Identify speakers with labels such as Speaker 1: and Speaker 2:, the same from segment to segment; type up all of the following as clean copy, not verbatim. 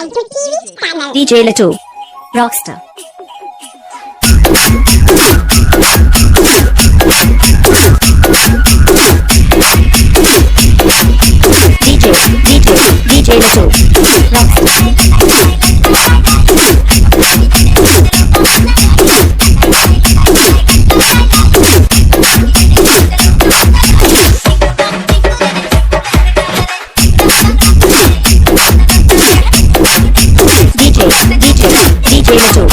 Speaker 1: subscribe to TV's channel.
Speaker 2: DJ Latu, Rockstar. DJ Latu, Rockstar. DJ Latu,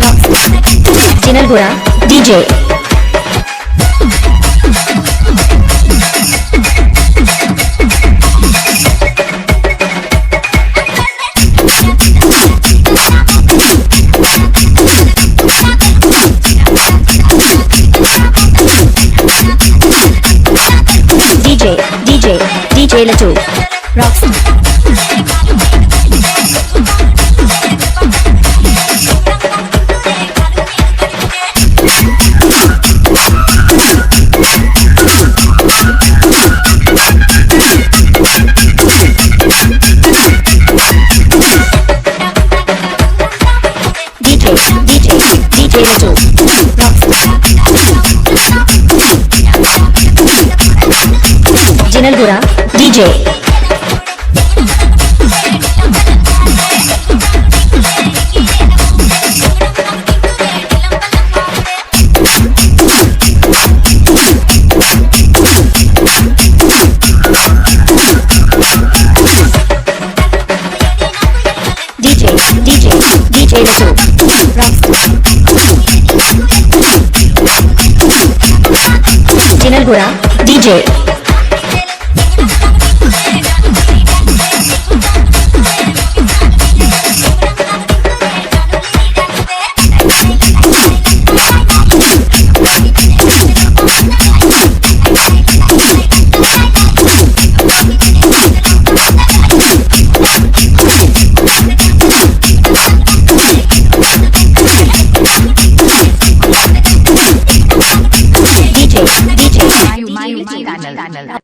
Speaker 2: Rockstar. Jinalgura, DJ. DJ Latu, Rockstar. DJ Latu, Rockstar. Jinalgura, DJ. DJ Latu, Rockstar. Jinalgura, DJ. DJ Mayu channel.